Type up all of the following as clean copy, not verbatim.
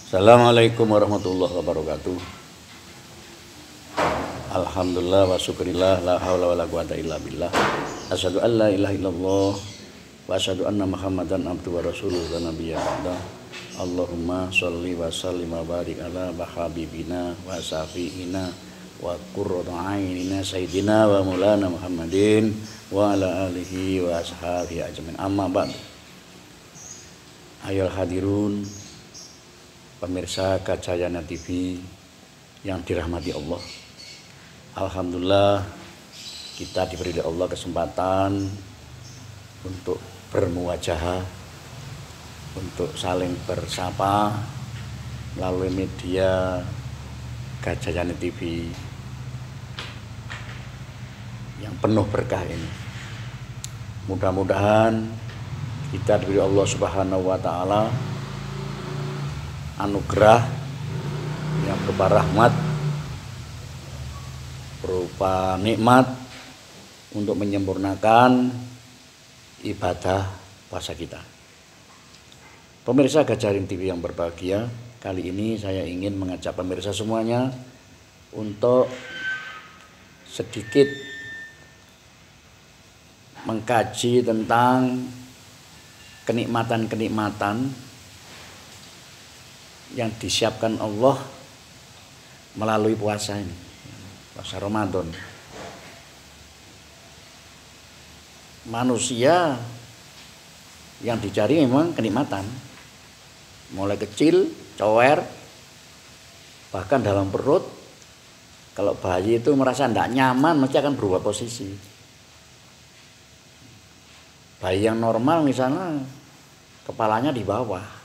Assalamualaikum warahmatullahi wabarakatuh. Alhamdulillah wa syukurillah la haula wala quwata illa billah. Asyhadu an la ilaha illallah wa asyhadu anna Muhammadan abduhu wa rasuluhu la nabiyya ba'da. Allahumma sholli wa sallim wa barik ala habibina wa safiina wa qurratu a'yunina sayyidina wa maulana Muhammadin wa ala alihi wa ashabihi ajmain. Amma ba'd. Ayohal hadirun, pemirsa Gajayana TV yang dirahmati Allah. Alhamdulillah kita diberi oleh Allah kesempatan untuk bermuwajahah, untuk saling bersapa melalui media Gajayana TV yang penuh berkah ini. Mudah-mudahan kita diberi Allah Subhanahu wa taala anugerah yang berupa rahmat, berupa nikmat untuk menyempurnakan ibadah puasa kita. Pemirsa Gajayana TV yang berbahagia, kali ini saya ingin mengajak pemirsa semuanya untuk sedikit mengkaji tentang kenikmatan-kenikmatan yang disiapkan Allah melalui puasa ini, puasa Ramadan. Manusia yang dicari memang kenikmatan, mulai kecil, cower, bahkan dalam perut. Kalau bayi itu merasa tidak nyaman, mesti akan berubah posisi. Bayi yang normal misalnya kepalanya di bawah,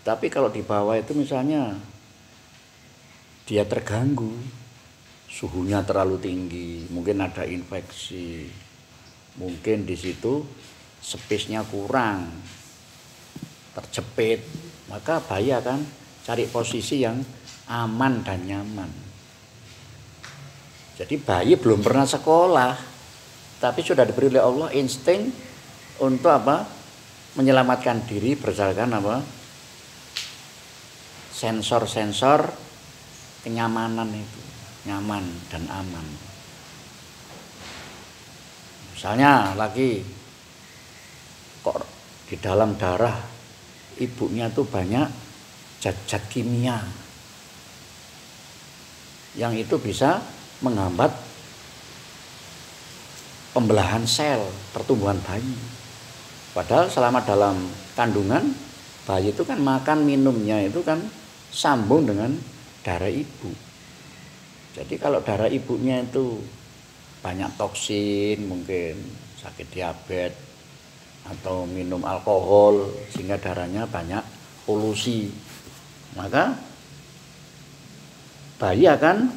tapi kalau di bawah itu misalnya dia terganggu, suhunya terlalu tinggi, mungkin ada infeksi, mungkin di situ space-nya kurang, terjepit, maka bayi akan cari posisi yang aman dan nyaman. Jadi bayi belum pernah sekolah, tapi sudah diberi oleh Allah insting untuk apa? Menyelamatkan diri berdasarkan apa? Sensor-sensor kenyamanan itu, nyaman dan aman. Misalnya lagi kok di dalam darah ibunya tuh banyak zat-zat kimia yang itu bisa menghambat pembelahan sel pertumbuhan bayi. Padahal selama dalam kandungan bayi itu kan makan minumnya itu kan sambung dengan darah ibu. Jadi kalau darah ibunya itu banyak toksin, mungkin sakit diabetes atau minum alkohol sehingga darahnya banyak polusi, maka bayi akan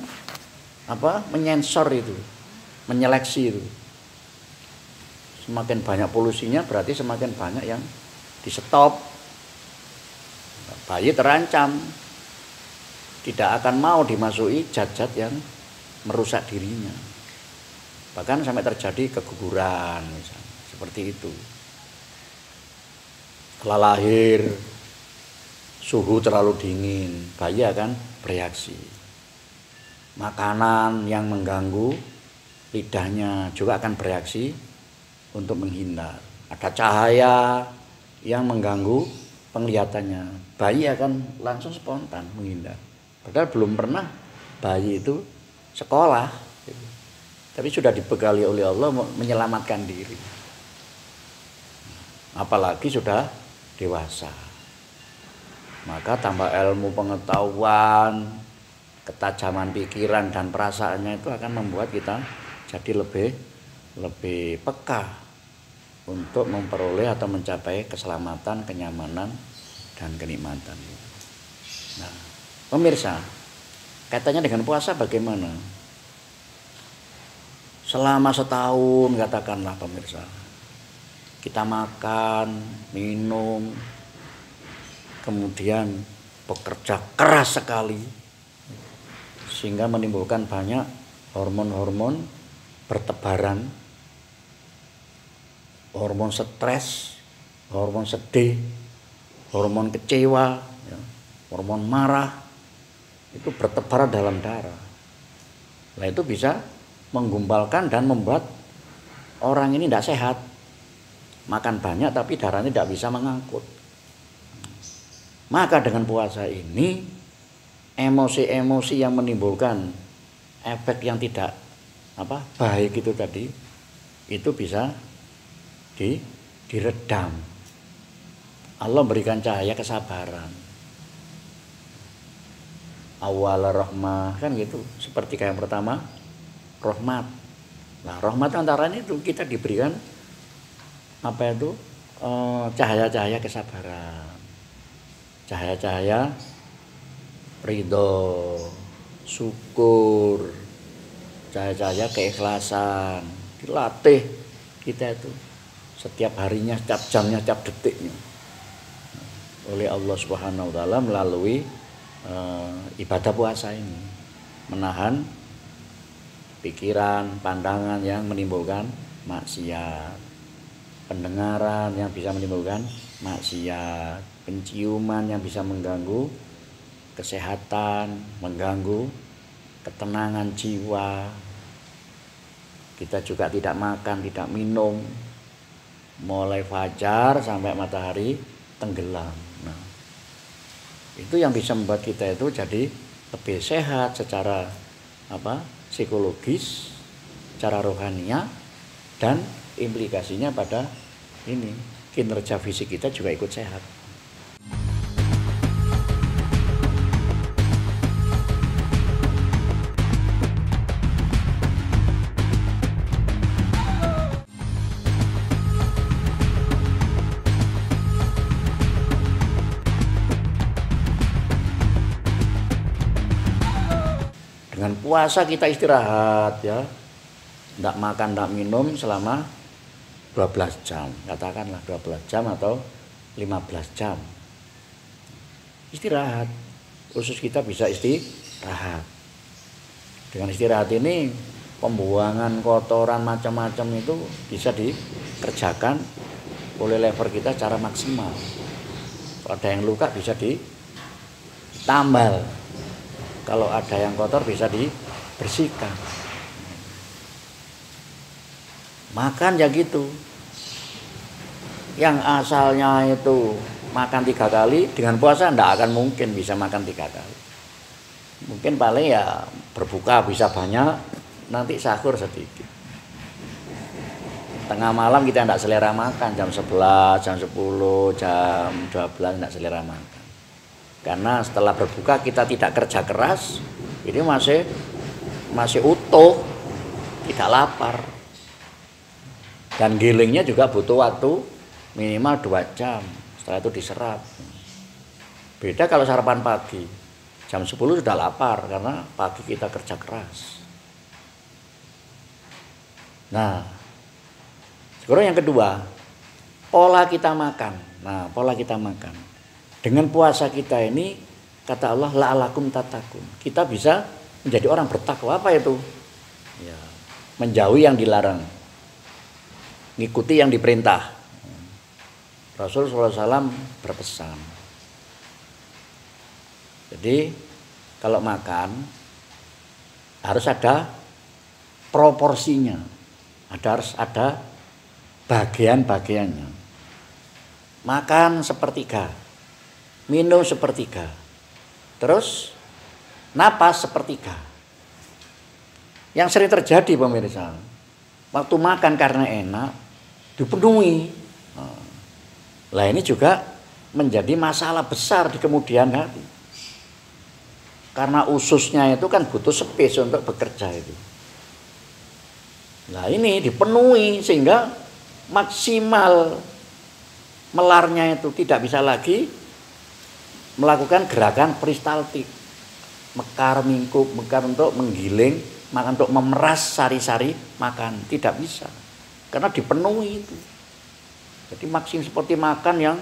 menyensor itu, menyeleksi itu. Semakin banyak polusinya berarti semakin banyak yang di stop. Bayi terancam, tidak akan mau dimasuki zat-zat yang merusak dirinya. Bahkan sampai terjadi keguguran misalnya, seperti itu. Setelah lahir suhu terlalu dingin, bayi akan bereaksi. Makanan yang mengganggu lidahnya juga akan bereaksi untuk menghindar. Ada cahaya yang mengganggu penglihatannya, bayi akan langsung spontan menghindar. Padahal belum pernah bayi itu sekolah, tapi sudah dibekali oleh Allah menyelamatkan diri. Apalagi sudah dewasa, maka tambah ilmu pengetahuan, ketajaman pikiran dan perasaannya itu akan membuat kita jadi lebih peka untuk memperoleh atau mencapai keselamatan, kenyamanan, dan kenikmatan. Nah, pemirsa, kaitannya dengan puasa bagaimana? Selama setahun katakanlah pemirsa, kita makan, minum, kemudian bekerja keras sekali, sehingga menimbulkan banyak hormon-hormon bertebaran, hormon stres, hormon sedih, hormon kecewa, ya. hormon marah itu bertebaran dalam darah. Nah itu bisa menggumbalkan dan membuat orang ini tidak sehat. Makan banyak tapi darahnya tidak bisa mengangkut. Maka dengan puasa ini emosi-emosi yang menimbulkan efek yang tidak baik itu tadi itu bisa diredam. Allah berikan cahaya kesabaran. Awal rahmah kan gitu. Seperti kayak yang pertama rahmat. Nah, rahmat antara itu kita diberikan cahaya-cahaya kesabaran. Cahaya-cahaya ridho, syukur, cahaya-cahaya keikhlasan. Dilatih kita itu setiap harinya, setiap jamnya, setiap detiknya oleh Allah Subhanahu wa taala melalui ibadah puasa ini, menahan pikiran, pandangan yang menimbulkan maksiat, pendengaran yang bisa menimbulkan maksiat, penciuman yang bisa mengganggu kesehatan, mengganggu ketenangan jiwa. Kita juga tidak makan, tidak minum mulai fajar sampai matahari tenggelam. Nah, itu yang bisa membuat kita itu jadi lebih sehat secara psikologis, secara rohaniah, dan implikasinya pada ini kinerja fisik kita juga ikut sehat. Dengan puasa kita istirahat ya. Tidak makan, tidak minum selama 12 jam. Katakanlah 12 jam atau 15 jam. Istirahat. Usus kita bisa istirahat. Dengan istirahat ini pembuangan kotoran macam-macam itu bisa dikerjakan oleh lever kita secara maksimal. Kalau ada yang luka bisa ditambal. Kalau ada yang kotor bisa dibersihkan. Makan ya gitu. Yang asalnya itu makan 3 kali, dengan puasa tidak akan mungkin bisa makan 3 kali. Mungkin paling ya berbuka bisa banyak, nanti sahur sedikit. Tengah malam kita tidak selera makan, jam 11, jam 10, jam 12 tidak selera makan. Karena setelah berbuka kita tidak kerja keras, ini masih utuh, tidak lapar. Dan gilingnya juga butuh waktu minimal 2 jam, setelah itu diserap. Beda kalau sarapan pagi, jam 10 sudah lapar karena pagi kita kerja keras. Nah, sekarang yang kedua, pola kita makan. Nah, pola kita makan. Dengan puasa kita ini, kata Allah, la'alakum tatakun. Kita bisa menjadi orang bertakwa. Apa itu? Ya, menjauhi yang dilarang, ngikuti yang diperintah. Rasul SAW berpesan. Jadi, kalau makan, harus ada proporsinya. Harus ada bagian-bagiannya. Makan sepertiga. Minum sepertiga, terus napas sepertiga. Yang sering terjadi pemirsa, waktu makan karena enak dipenuhi. Nah, ini juga menjadi masalah besar di kemudian hari. Karena ususnya itu kan butuh space untuk bekerja itu. Nah, ini dipenuhi sehingga maksimal melarnya itu tidak bisa lagi melakukan gerakan peristaltik, mekar mingkup, mekar untuk menggiling, makan untuk memeras sari-sari makan, tidak bisa karena dipenuhi itu. Jadi maksim seperti makan yang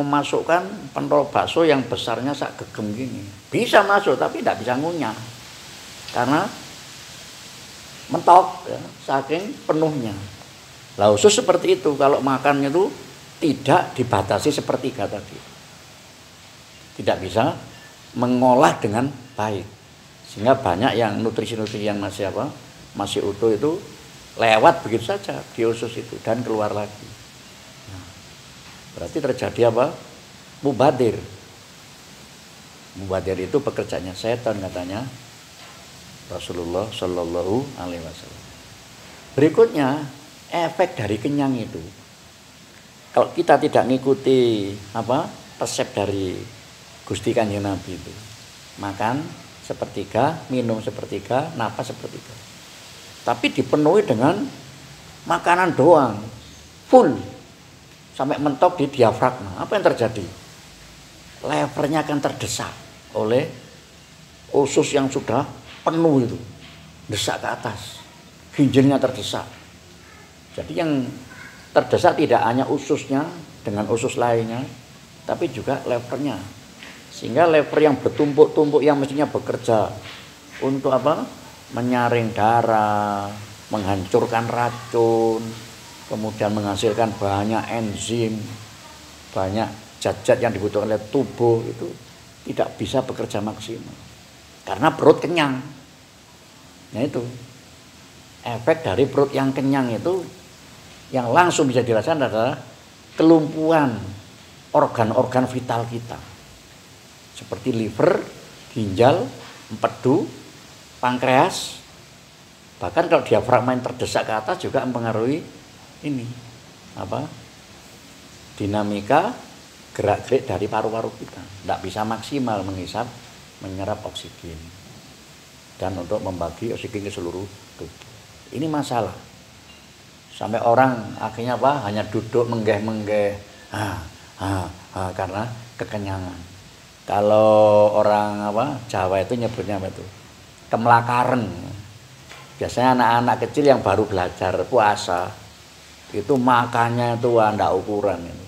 memasukkan pentol bakso yang besarnya sak gegem gini, bisa masuk tapi tidak bisa ngunyah karena mentok ya, saking penuhnya. Lah khusus seperti itu, kalau makan itu tidak dibatasi sepertiga tadi. tidak bisa mengolah dengan baik, sehingga banyak yang nutrisi-nutrisi yang masih utuh itu lewat begitu saja di usus itu dan keluar lagi. Nah, berarti terjadi apa? Mubadir. Mubadir itu pekerjaannya setan katanya Rasulullah Shallallahu Alaihi Wasallam. Berikutnya efek dari kenyang itu, kalau kita tidak mengikuti resep dari Gusti Kanjeng Nabi itu, makan sepertiga, minum sepertiga, napas sepertiga, tapi dipenuhi dengan makanan doang, full sampai mentok di diafragma, apa yang terjadi? Levernya akan terdesak oleh usus yang sudah penuh itu, desak ke atas, ginjalnya terdesak. Jadi yang terdesak tidak hanya ususnya dengan usus lainnya, tapi juga levernya. Sehingga lever yang bertumpuk-tumpuk yang mestinya bekerja untuk menyaring darah, menghancurkan racun, kemudian menghasilkan banyak enzim, banyak zat-zat yang dibutuhkan oleh tubuh, itu tidak bisa bekerja maksimal karena perut kenyang. Nah, itu efek dari perut yang kenyang itu yang langsung bisa dirasakan adalah kelumpuhan organ-organ vital kita seperti liver, ginjal, empedu, pankreas. Bahkan kalau diafragma yang terdesak ke atas juga mempengaruhi ini dinamika gerak-gerik dari paru-paru kita, tidak bisa maksimal menyerap oksigen dan untuk membagi oksigen ke seluruh tubuh. Ini masalah. Sampai orang akhirnya hanya duduk menggeh-menggeh karena kekenyangan. Kalau orang Jawa itu nyebutnya kemelakaren. Biasanya anak-anak kecil yang baru belajar puasa itu makannya itu ndak ukuran itu.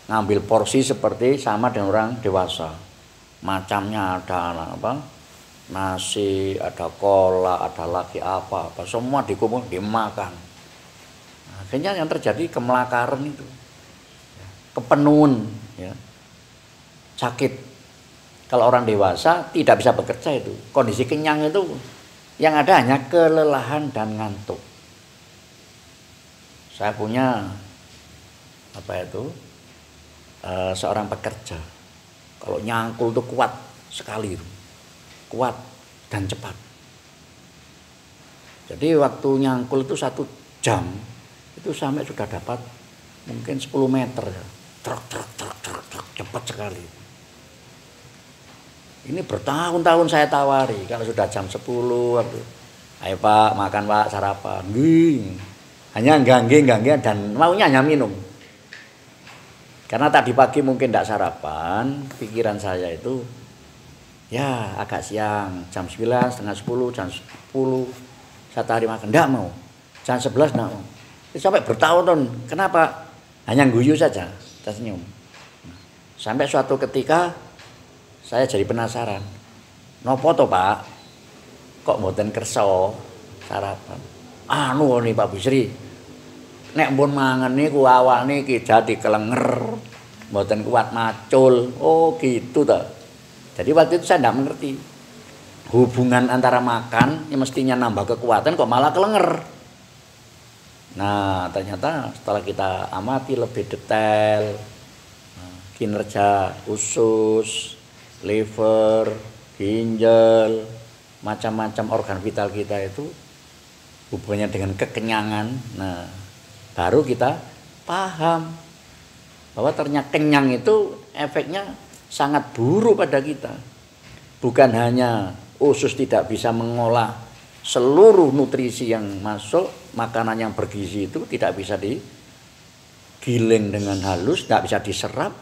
Ngambil porsi seperti sama dengan orang dewasa. Macamnya ada nasi, ada kolak, ada lagi apa semua dikumpul dimakan. Akhirnya yang terjadi kemelakaran itu, kepenuhan, sakit. Kalau orang dewasa tidak bisa bekerja itu, kondisi kenyang itu yang ada hanya kelelahan dan ngantuk. Saya punya seorang pekerja, kalau nyangkul itu kuat sekali, kuat dan cepat. Jadi waktu nyangkul itu 1 jam itu sampai sudah dapat mungkin 10 meter, truk, cepat sekali. Ini bertahun-tahun saya tawari, kalau sudah jam 10, ayo Pak, makan Pak, sarapan. Hanya ganggeng dan maunya hanya minum. Karena tadi pagi mungkin tidak sarapan, pikiran saya itu agak siang, jam 9, setengah 10, jam 10 saya tarik makan, tidak mau. Jam 11 tidak mau. Sampai bertahun-tahun, kenapa? Hanya guyu saja, tersenyum. Sampai suatu ketika saya jadi penasaran, nopo to Pak, kok mboten kersa sarapan? Nih Pak Bisri, nek mbon mangan niku awak niki jadi kelenger, mboten kuat macul. Oh gitu toh. Jadi waktu itu saya tidak mengerti hubungan antara makan yang mestinya nambah kekuatan kok malah kelenger. Nah ternyata setelah kita amati lebih detail kinerja usus, liver, ginjal, macam-macam organ vital kita itu hubungannya dengan kekenyangan. Nah baru kita paham bahwa ternyata kenyang itu efeknya sangat buruk pada kita. Bukan hanya usus tidak bisa mengolah seluruh nutrisi yang masuk, makanan yang bergizi itu tidak bisa digiling dengan halus, tidak bisa diserap,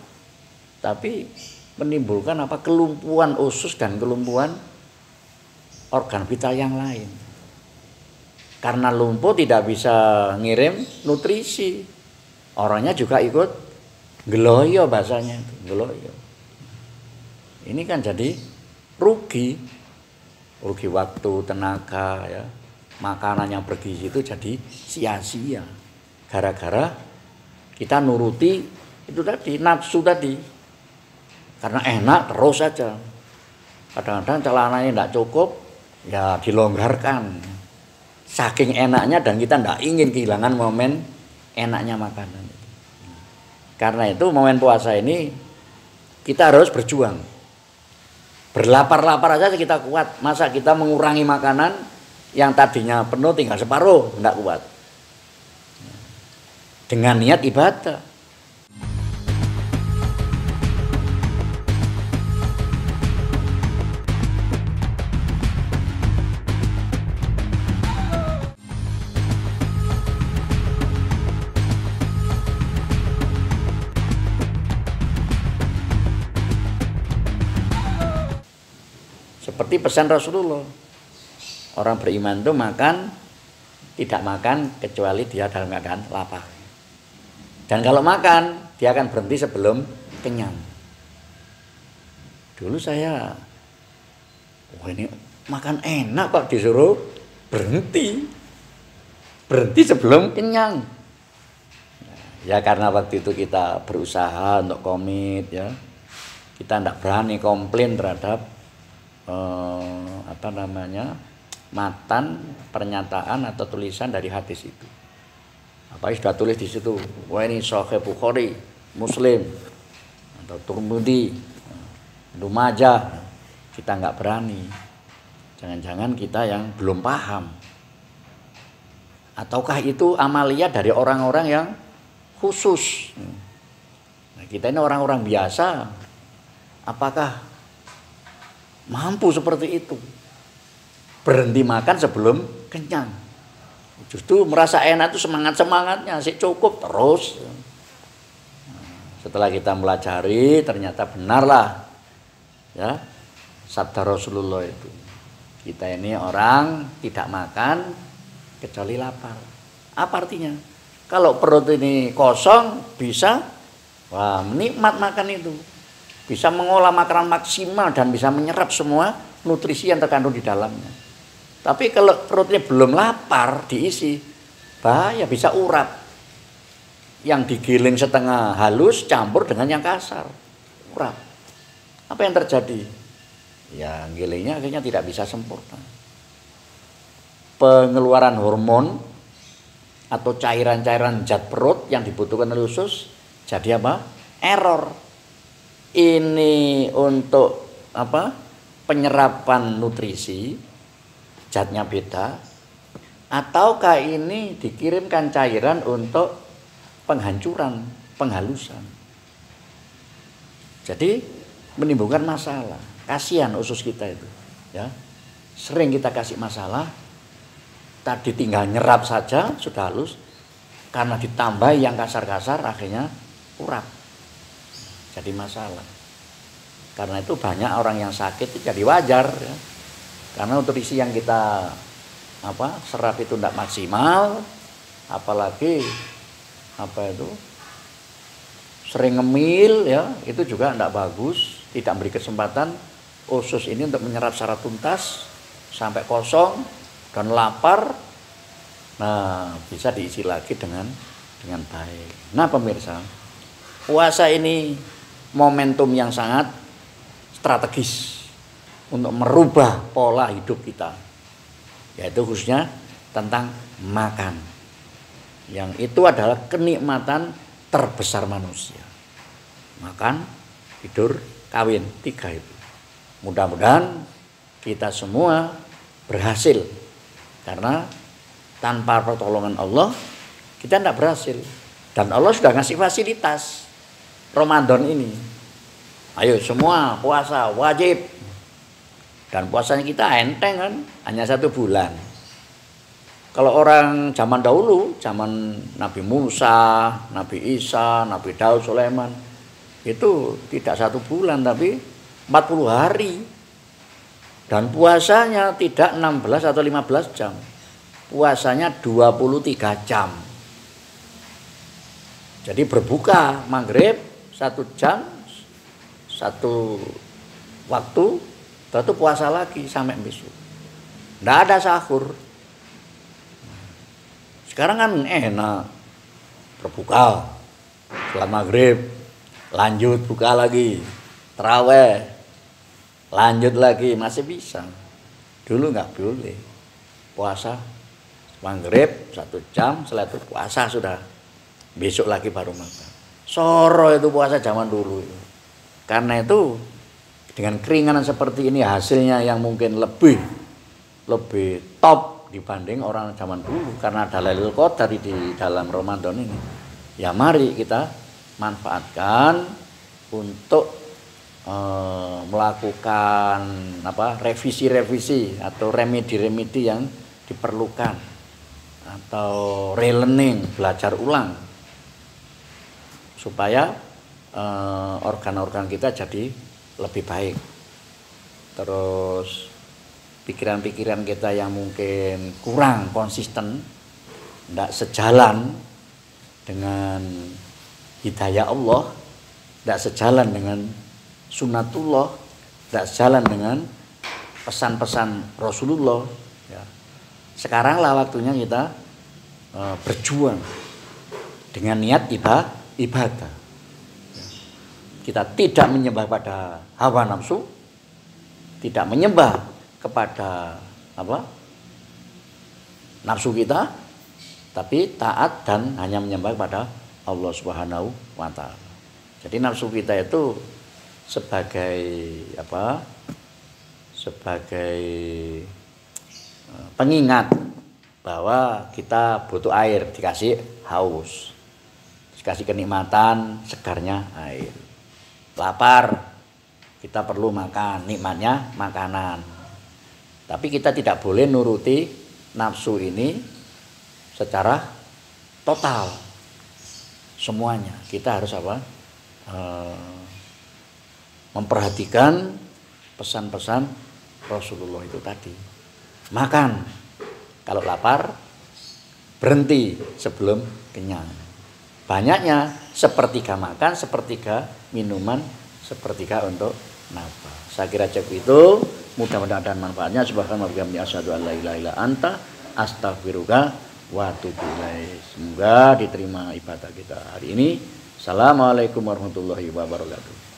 tapi menimbulkan kelumpuhan usus dan kelumpuhan organ vital yang lain. Karena lumpuh tidak bisa ngirim nutrisi, orangnya juga ikut geloyo, bahasanya itu geloyo. Ini kan jadi rugi waktu, tenaga, makanan yang bergizi itu jadi sia-sia gara-gara kita nuruti itu tadi, nafsu tadi. Karena enak terus saja. Kadang-kadang celananya tidak cukup, ya dilonggarkan. Saking enaknya dan kita tidak ingin kehilangan momen enaknya makanan. Karena itu momen puasa ini kita harus berjuang. Berlapar-lapar aja kita kuat. Masa kita mengurangi makanan yang tadinya penuh tinggal separuh, tidak kuat. Dengan niat ibadah. Seperti pesan Rasulullah, orang beriman itu makan, tidak makan kecuali dia dalam keadaan lapar. Dan kalau makan, dia akan berhenti sebelum kenyang. Dulu saya, wah ini makan enak kok disuruh berhenti. Berhenti sebelum kenyang. Ya karena waktu itu kita berusaha untuk komit ya. Kita tidak berani komplain terhadap matan pernyataan atau tulisan dari hadis itu. Apa sudah tulis di situ, wah ini Sahih Bukhari, Muslim atau Tirmidzi, Ibnu Majah. Kita nggak berani. Jangan-jangan kita yang belum paham. Ataukah itu amalia dari orang-orang yang khusus? Nah, kita ini orang-orang biasa. Apakah mampu seperti itu? Berhenti makan sebelum kenyang. Justru merasa enak itu semangat-semangatnya, sih cukup terus. Setelah kita melajari ternyata benarlah ya sabda Rasulullah itu. Kita ini orang tidak makan kecuali lapar. Apa artinya? Kalau perut ini kosong bisa menikmat makan itu. Bisa mengolah makanan maksimal dan bisa menyerap semua nutrisi yang terkandung di dalamnya. Tapi kalau perutnya belum lapar diisi, bahaya bisa urat. Yang digiling setengah halus campur dengan yang kasar. Urat. Apa yang terjadi? Ya gilingnya akhirnya tidak bisa sempurna. Pengeluaran hormon atau cairan-cairan zat perut yang dibutuhkan oleh usus jadi apa? Error. Ini untuk penyerapan nutrisi zatnya beda, ataukah ini dikirimkan cairan untuk penghancuran, penghalusan. Jadi menimbulkan masalah. Kasihan usus kita itu ya. Sering kita kasih masalah, tadi tinggal nyerap saja sudah halus, karena ditambah yang kasar-kasar akhirnya urat. Jadi masalah. Karena itu banyak orang yang sakit itu jadi wajar ya. Karena nutrisi yang kita serap itu tidak maksimal, apalagi sering ngemil ya, itu juga tidak bagus, tidak beri kesempatan usus ini untuk menyerap secara tuntas sampai kosong dan lapar. Nah, bisa diisi lagi dengan baik. Nah, pemirsa, puasa ini momentum yang sangat strategis untuk merubah pola hidup kita, yaitu khususnya tentang makan, yang itu adalah kenikmatan terbesar manusia. Makan, tidur, kawin, 3 itu. Mudah-mudahan kita semua berhasil, karena tanpa pertolongan Allah kita tidak berhasil. Dan Allah sudah ngasih fasilitas Ramadan ini. Ayo semua puasa wajib. Dan puasanya kita enteng kan, hanya 1 bulan. Kalau orang zaman dahulu, zaman Nabi Musa, Nabi Isa, Nabi Daud, Sulaiman, itu tidak 1 bulan tapi 40 hari. Dan puasanya tidak 16 atau 15 jam. Puasanya 23 jam. Jadi berbuka maghrib 1 jam, 1 waktu, lalu puasa lagi sampai besok. Tidak ada sahur. Sekarang kan enak, berbuka setelah maghrib, lanjut buka lagi, terawih, lanjut lagi masih bisa. Dulu nggak boleh. Puasa maghrib 1 jam, setelah itu puasa sudah. Besok lagi baru makan. Soro itu puasa zaman dulu itu. Karena itu dengan keringanan seperti ini hasilnya yang mungkin lebih top dibanding orang zaman dulu karena ada Lailatul Qadar di dalam Ramadan ini. Ya mari kita manfaatkan untuk melakukan revisi-revisi atau remedi-remedi yang diperlukan atau relearning, belajar ulang supaya organ-organ kita jadi lebih baik. Terus pikiran-pikiran kita yang mungkin kurang konsisten, tidak sejalan dengan hidayah Allah, tidak sejalan dengan sunnatullah, tidak sejalan dengan pesan-pesan Rasulullah. Ya. Sekaranglah waktunya kita berjuang dengan niat ibadah. Kita tidak menyembah pada hawa nafsu, tidak menyembah kepada nafsu kita, tapi taat dan hanya menyembah pada Allah Subhanahu wa taala. Jadi nafsu kita itu sebagai pengingat bahwa kita butuh air, dikasih haus, dikasih kenikmatan segarnya air. Lapar, kita perlu makan, nikmatnya makanan. Tapi kita tidak boleh nuruti nafsu ini secara total semuanya. Kita harus memperhatikan pesan-pesan Rasulullah itu tadi. Makan kalau lapar, berhenti sebelum kenyang. Banyaknya sepertiga makan, sepertiga minuman, sepertiga untuk nafas. Saya kira cukup itu. Mudah-mudahan ada manfaatnya. Subhanallah wa bihamdihi asyhadu an la ilaha illa anta astaghfiruka wa atubu ilaik. Semoga diterima ibadah kita hari ini. Assalamualaikum warahmatullahi wabarakatuh.